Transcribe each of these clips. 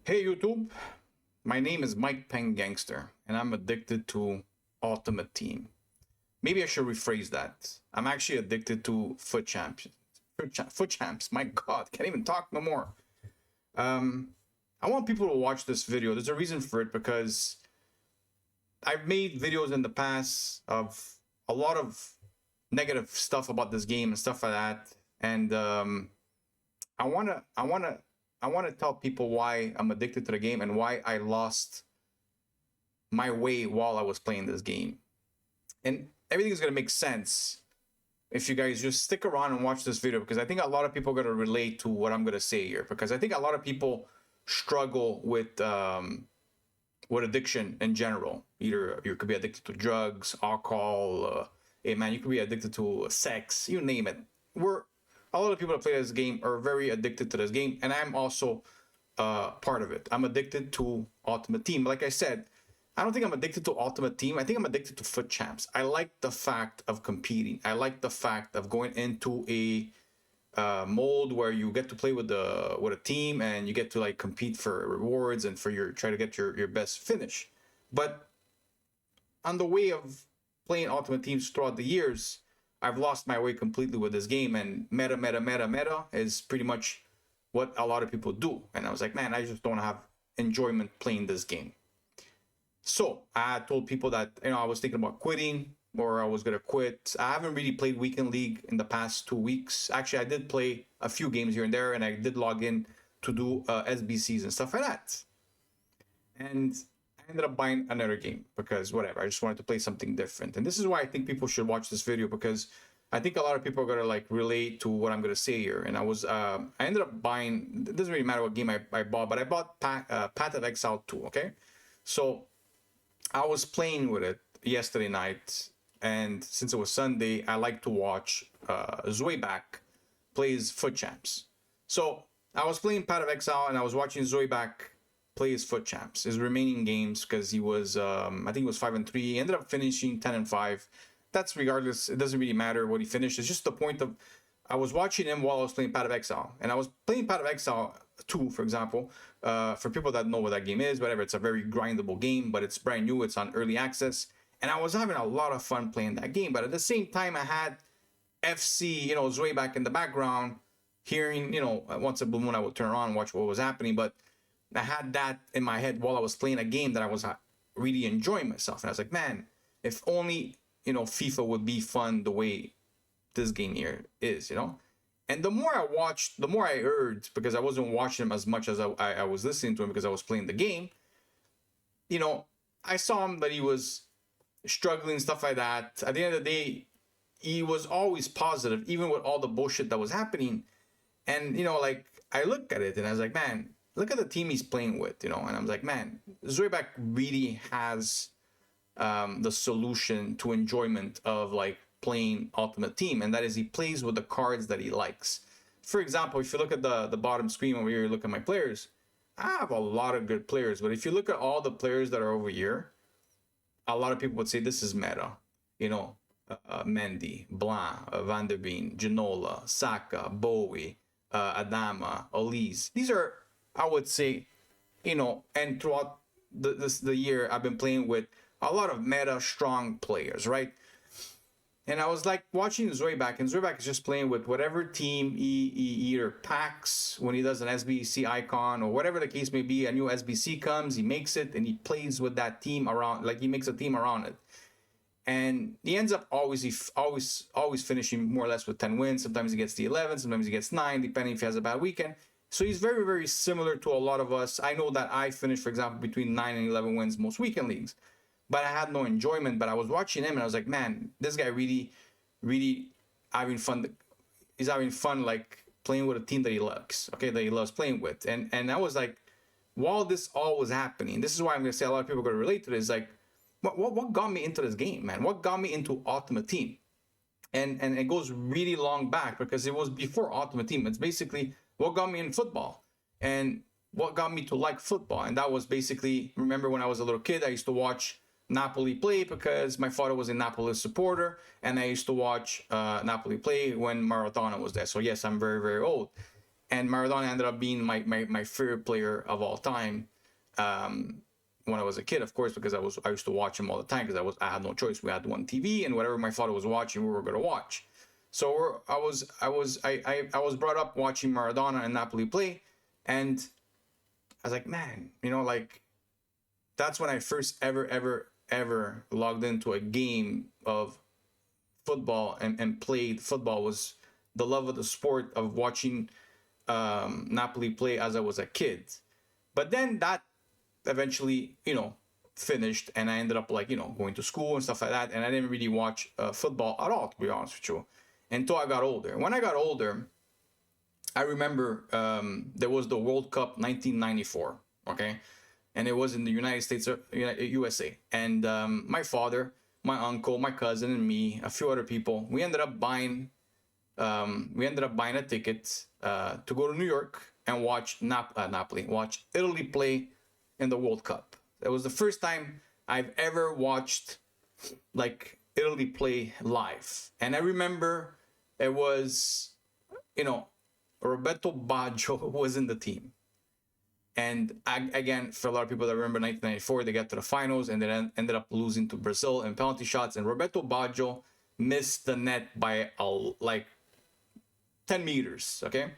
Hey YouTube, my name is Mike Peng Gangster, and I'm addicted to Ultimate Team. Maybe I should rephrase that. I'm actually addicted to Foot Champs. Foot Champs. My God, can't even talk no more. Um, I want people to watch this video. There's a reason for it because I've made videos in the past of a lot of negative stuff about this game and stuff like that, and I wanna, I wanna, I wanna tell people why I'm addicted to the game and why I lost my way while I was playing this game. And everything's gonna make sense if you guys just stick around and watch this video, because I think a lot of people are gonna relate to what I'm gonna say here, because I think a lot of people struggle with addiction in general. Either you could be addicted to drugs, alcohol, hey man, you could be addicted to sex, you name it. We're A lot of people that play this game are very addicted to this game, and I'm also part of it. I'm addicted to Ultimate Team. Like I said, I don't think I'm addicted to Ultimate Team. I think I'm addicted to Foot Champs. I like the fact of competing. I like the fact of going into a mold where you get to play with a team and you get to like compete for rewards and for your try to get your best finish. But on the way of playing Ultimate Teams throughout the years, I've lost my way completely with this game, and meta is pretty much what a lot of people do. And I was like, man, I just don't have enjoyment playing this game. So I told people that I was thinking about quitting, or I was gonna quit. I haven't really played Weekend League in the past 2 weeks. Actually, I did play a few games here and there, and I did log in to do SBCs and stuff like that. And I ended up buying another game because whatever, I just wanted to play something different. And this is why I think people should watch this video, because I think a lot of people are gonna like relate to what I'm gonna say here. And I ended up buying. It doesn't really matter what game I bought, but I bought Path of Exile 2. Okay, so I was playing with it yesterday night, and since it was Sunday, I like to watch Zoeback plays Foot Champs. So I was playing Path of Exile, and I was watching Zoeback play his Foot Champs, his remaining games, because he was, I think he was 5-3. He ended up finishing 10-5. That's regardless. It doesn't really matter what he finished. It's just the point of I was watching him while I was playing Path of Exile, and I was playing Path of Exile 2, for example. For people that know what that game is, whatever, it's a very grindable game, but it's brand new. It's on early access, and I was having a lot of fun playing that game. But at the same time, I had FC, Zoe in the background, hearing, once a blue moon, I would turn around and watch what was happening. But I had that in my head while I was playing a game that I was really enjoying myself, and I was like, man, if only FIFA would be fun the way this game here is. And the more I watched, the more I heard, because I wasn't watching him as much as I was listening to him because I was playing the game. I saw him that he was struggling, stuff like that. At the end of the day, he was always positive, even with all the bullshit that was happening. And like I looked at it and I was like, man, look at the team he's playing with, and I was like, man, Zoeback really has the solution to enjoyment of like playing Ultimate Team, and that is he plays with the cards that he likes. For example, if you look at the bottom screen over here, you look at my players. I have a lot of good players, but if you look at all the players that are over here, a lot of people would say this is meta. Mendy, Blanc, Van der Beek, Ginola, Saka, Bowie, Adama, Elise. These are, I would say, and throughout the year, I've been playing with a lot of meta strong players, right? And I was like watching Zoeback, and Zoeback is just playing with whatever team he either packs when he does an SBC icon or whatever the case may be. A new SBC comes, he makes it, and he plays with that team around, like he makes a team around it. And he ends up always finishing more or less with 10 wins. Sometimes he gets the 11, sometimes he gets 9, depending if he has a bad weekend. So he's very, very similar to a lot of us. I know that I finished, for example, between 9 and 11 wins most weekend leagues, but I had no enjoyment. But I was watching him and I was like, man, this guy really, really having fun. He's having fun, like playing with a team that he likes, okay, that he loves playing with. And I was like, while this all was happening, this is why I'm going to say a lot of people are going to relate to this. Like, what got me into this game, man? What got me into Ultimate Team? And it goes really long back because it was before Ultimate Team. It's basically what got me in football and what got me to like football. And that was basically, remember when I was a little kid, I used to watch Napoli play because my father was a Napoli supporter, and I used to watch Napoli play when Maradona was there. So yes, I'm very, very old. and Maradona ended up being my favorite player of all time. When I was a kid, of course, because I used to watch him all the time because I had no choice. We had one TV, and whatever my father was watching, we were going to watch. So I was brought up watching Maradona and Napoli play, and I was like, man, like that's when I first ever logged into a game of football and played football. Was the love of the sport of watching Napoli play as I was a kid. But then that eventually, finished, and I ended up like, going to school and stuff like that. And I didn't really watch football at all, to be honest with you, until I got older. When I got older, I remember there was the World Cup 1994, okay? And it was in the United States, USA. And my father, my uncle, my cousin, and me, a few other people, we ended up buying a ticket to go to New York and watch Napoli, watch Italy play in the World Cup. That was the first time I've ever watched like Italy play live. And I remember it was, Roberto Baggio was in the team. And again, for a lot of people that remember 1994, they got to the finals and then ended up losing to Brazil in penalty shots. And Roberto Baggio missed the net by like 10 meters, okay?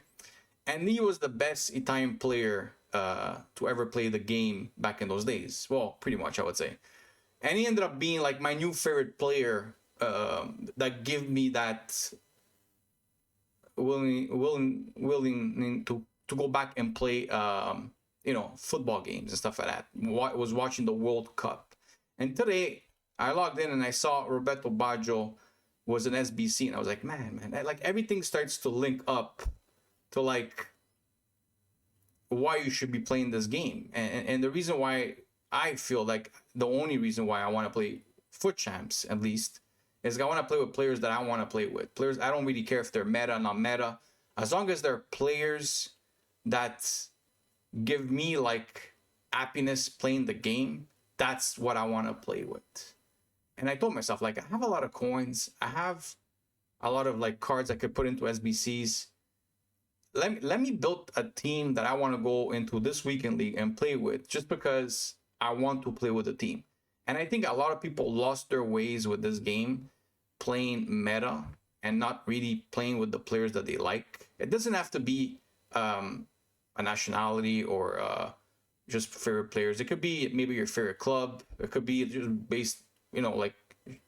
And he was the best Italian player to ever play the game back in those days. Well, pretty much, I would say. And he ended up being like my new favorite player that gave me that willing to go back and play football games and stuff like that. Was watching the World Cup. And today I logged in and I saw Roberto Baggio was an SBC, and I was like, man, like everything starts to link up to like why you should be playing this game. And the reason why I feel like the only reason why I want to play Foot Champs, at least, is I want to play with players that I want to play with. Players, I don't really care if they're meta, not meta. As long as they're players that give me like happiness playing the game, that's what I want to play with. And I told myself, like, I have a lot of coins. I have a lot of like cards I could put into SBCs. Let me build a team that I want to go into this weekend league and play with, just because I want to play with a team. And I think a lot of people lost their ways with this game, playing meta and not really playing with the players that they like. It doesn't have to be a nationality or just favorite players. It could be maybe your favorite club. It could be just based, like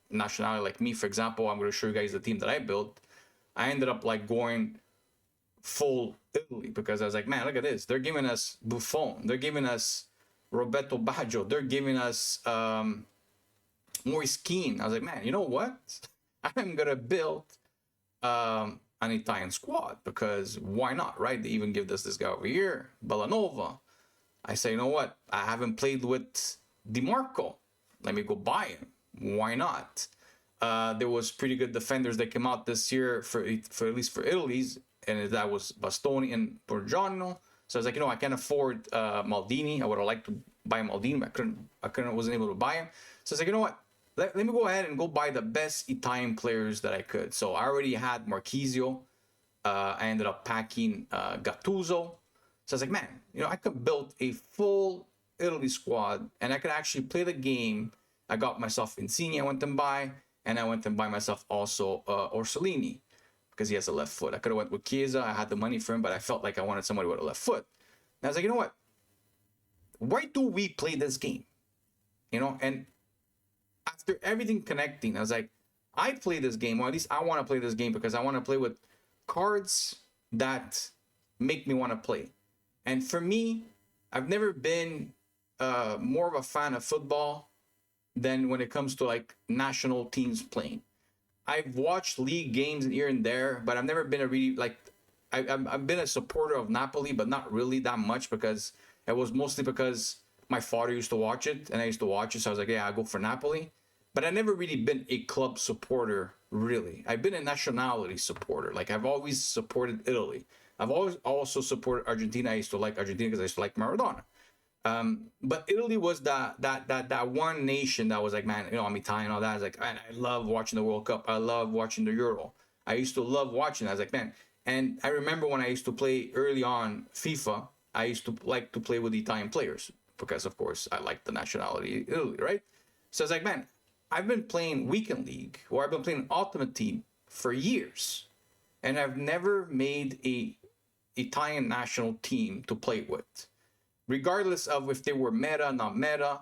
nationality. Like me, for example, I'm going to show you guys the team that I built. I ended up like going full Italy because I was like, man, look at this. They're giving us Buffon. They're giving us Roberto Baggio. They're giving us Moise Kean. I was like, man, you know what? I'm going to build an Italian squad, because why not, right? They even give us this guy over here, Bellanova. I say, you know what? I haven't played with DiMarco. Let me go buy him. Why not? There was pretty good defenders that came out this year for at least for Italy's, and that was Bastoni and Borgiano. So I was like, I can't afford Maldini. I would have liked to buy Maldini, but wasn't able to buy him. So I was like, you know what? Let me go ahead and go buy the best Italian players that I could. So I already had Marchisio. I ended up packing Gattuso. So I was like, man, I could build a full Italy squad, and I could actually play the game. I got myself Insigne, I went and buy, and I went and buy myself also Orsolini, because he has a left foot. I could have went with Chiesa. I had the money for him, but I felt like I wanted somebody with a left foot. And I was like, you know what? Why do we play this game? And after everything connecting, I was like, I play this game, or at least I want to play this game because I want to play with cards that make me want to play. And for me, I've never been more of a fan of football than when it comes to like national teams playing. I've watched league games here and there, but I've never been a really like I've been a supporter of Napoli, but not really that much, because it was mostly because my father used to watch it and I used to watch it. So I was like, yeah, I'll go for Napoli. But I've never really been a club supporter, really. I've been a nationality supporter. Like, I've always supported Italy. I've always also supported Argentina. I used to like Argentina because I used to like Maradona. But Italy was that one nation that was like, man, I'm Italian and all that. I was like, man, I love watching the World Cup. I love watching the Euro. I used to love watching it. I was like, man, And I remember when I used to play early on FIFA, I used to like to play with Italian players because, of course, I like the nationality Italy, right? So it's like, man, I've been playing Weekend League or I've been playing Ultimate Team for years, and I've never made a Italian national team to play with, regardless of if they were meta, not meta,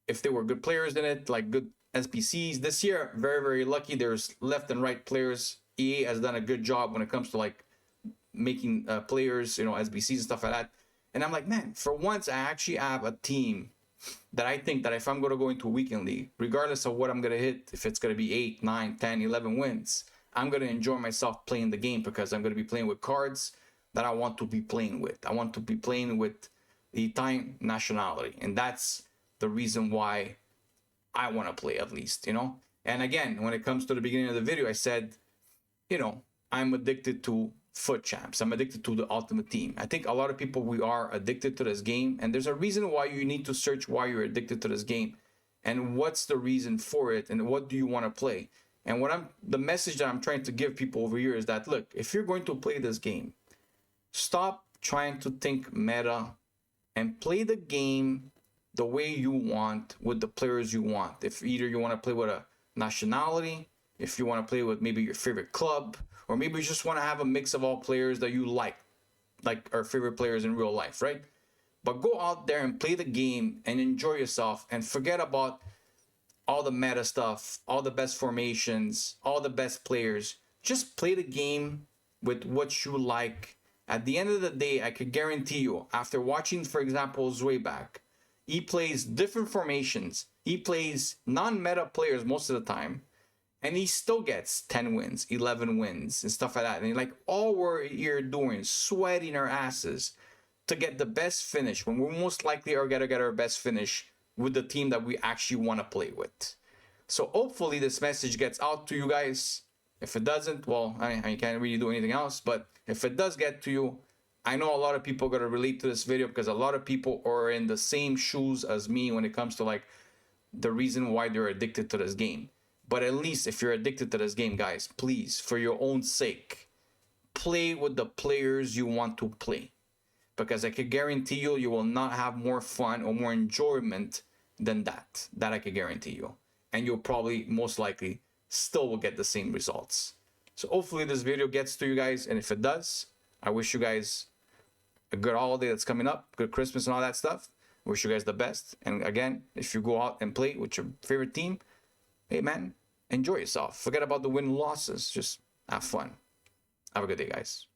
if there were good players in it, like good SBCs. This year, very, very lucky. There's left and right players. EA has done a good job when it comes to like making players, SBCs and stuff like that. And I'm like, man, for once, I actually have a team that I think that if I'm going to go into a weekend league, regardless of what I'm going to hit, if it's going to be 8, 9, 10, 11 wins, I'm going to enjoy myself playing the game because I'm going to be playing with cards that I want to be playing with. I want to be playing with the Italian nationality. And that's the reason why I want to play, at least, And again, when it comes to the beginning of the video, I said, I'm addicted to FUT Champs. I'm addicted to the Ultimate Team. I think a lot of people, we are addicted to this game, and there's a reason why you need to search why you're addicted to this game and what's the reason for it and what do you want to play. And the message that I'm trying to give people over here is that, look, if you're going to play this game, stop trying to think meta and play the game the way you want with the players you want. If either you want to play with a nationality, if you want to play with maybe your favorite club, or maybe you just want to have a mix of all players that you like our favorite players in real life, right? But go out there and play the game and enjoy yourself and forget about all the meta stuff, all the best formations, all the best players. Just play the game with what you like. At the end of the day, I could guarantee you, after watching, for example, Zweback, he plays different formations. He plays non-meta players most of the time. And he still gets 10 wins, 11 wins, and stuff like that. And like, all we're here doing, sweating our asses to get the best finish when we're most likely are going to get our best finish with the team that we actually want to play with. So hopefully this message gets out to you guys. If it doesn't, well, I can't really do anything else. But if it does get to you, I know a lot of people are going to relate to this video because a lot of people are in the same shoes as me when it comes to like the reason why they're addicted to this game. But at least if you're addicted to this game, guys, please, for your own sake, play with the players you want to play. Because I can guarantee you, you will not have more fun or more enjoyment than that. That I can guarantee you. And you'll probably, most likely, still will get the same results. So hopefully this video gets to you guys. And if it does, I wish you guys a good holiday that's coming up. Good Christmas and all that stuff. I wish you guys the best. And again, if you go out and play with your favorite team, hey man, enjoy yourself. Forget about the win and losses. Just have fun. Have a good day, guys.